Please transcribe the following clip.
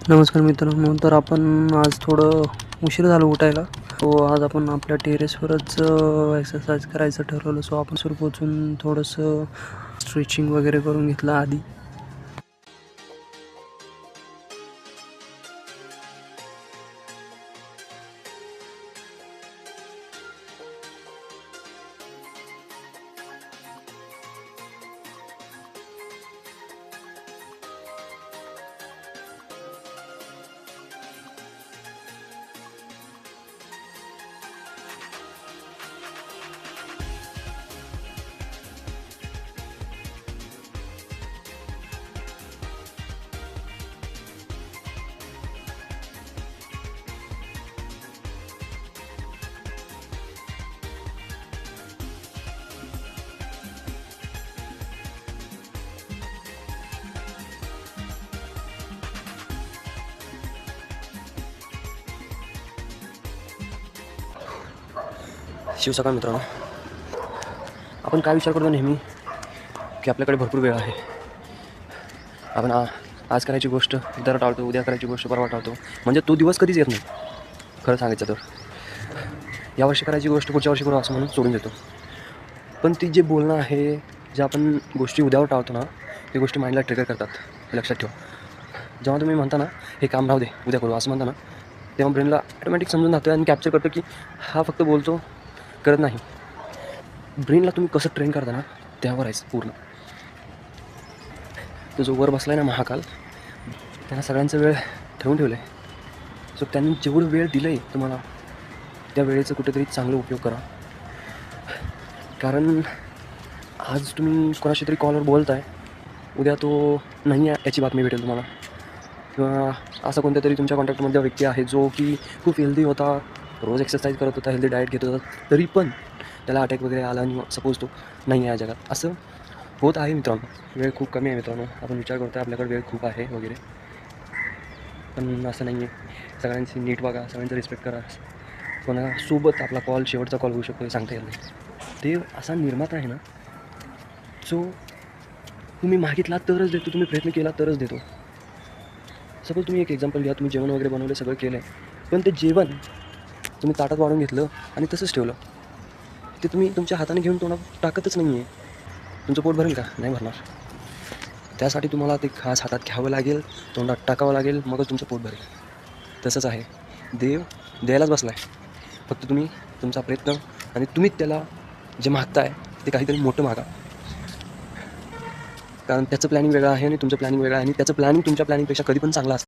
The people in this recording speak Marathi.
नमस्कार मित्रांनो. तर आपण आज थोडं उशीर झालं उठायला. आज आपण आपल्या टेरेसवरच एक्सरसाइज करायचं ठरवलं. आपण सुरू पोहोचून थोडंसं स्ट्रेचिंग वगैरे करून घेतलं आधी. शिवसकाळ मित्रांनो, आपण काय विचार करतो नेहमी की आपल्याकडे भरपूर वेळ आहे. आपण आज करायची गोष्ट उद्या टाळतो, उद्या करायची गोष्ट परवा टाळतो. म्हणजे तो दिवस कधीच येत नाही खरं सांगायचं तर. यावर्षी करायची गोष्ट पुढच्या वर्षी करू असं म्हणून सोडून देतो. पण ती जे बोलणं आहे, ज्या आपण गोष्टी उद्यावर टाळतो ना, ते गोष्टी माइंडला ट्रिगर करतात. हे लक्षात ठेवा. जेव्हा तुम्ही म्हणता ना हे काम राहू दे उद्या करू असं म्हणता ना, तेव्हा ब्रेनला ऑटोमॅटिक समजून जातं आणि कॅप्चर करतं की हा फक्त बोलतो, करत नाही. ब्रेनला तुम्ही कसं ट्रेन करता ना त्यावर आहेच पूर्ण. तो जो वर बसला आहे ना महाकाल, त्यांना सगळ्यांचा वेळ ठेवून ठेवलं आहे. सो त्यांनी जेवढं वेळ दिलं आहे तुम्हाला, त्या वेळेचं कुठेतरी चांगला उपयोग करा. कारण आज तुम्ही कोणाशी तरी कॉलवर बोलत आहे, उद्या तो नाही आहे याची बातमी भेटेल तुम्हाला. किंवा असा कोणत्या तरी तुमच्या कॉन्टॅक्टमध्ये व्यक्ती आहे जो की खूप हेल्दी होता, रोज एक्सरसाइज करत होता, हेल्दी डाएट घेत होता, तरी पण त्याला अटॅक वगैरे आला आणि सपोज तो नाही आहे या जगात. असं होत आहे मित्रांनो. वेळ खूप कमी आहे मित्रांनो. आपण विचार करतो आहे आपल्याकडे वेळ खूप आहे वगैरे, पण असं नाही आहे. सगळ्यांची नीट वागा, सगळ्यांचा रिस्पेक्ट करा. कोणासोबत आपला कॉल शेवटचा कॉल होऊ शकतो हे सांगता येत नाही. देव असा निर्माता आहे ना, जो तुम्ही मागितला तरच देतो, तुम्ही प्रयत्न केला तरच देतो. सपोज तुम्ही एक एक्झाम्पल घ्या, तुम्ही जेवण वगैरे बनवलं, सगळं केलं आहे, पण ते जेवण तुम्ही ताटात वाढून घेतलं आणि तसंच ठेवलं, ते तुम्ही तुमच्या हाताने घेऊन तोंडात टाकतच नाही आहे. तुमचं पोट भरेल का? नाही भरणार. त्यासाठी तुम्हाला ते खास हातात घ्यावं लागेल, तोंडात टाकावं लागेल, मगच तुमचं पोट भरेल. तसंच आहे. देव द्यायलाच बसला आहे. फक्त तुम्ही तुमचा प्रयत्न आणि तुम्ही त्याला जे मागताय ते काहीतरी मोठं मागा. कारण त्याचं प्लॅनिंग वेगळं आहे आणि तुमचं प्लॅनिंग वेगळं आहे, आणि त्याचं प्लॅनिंग तुमच्या प्लॅनिंगपेक्षा कधी पण चांगलं असतं.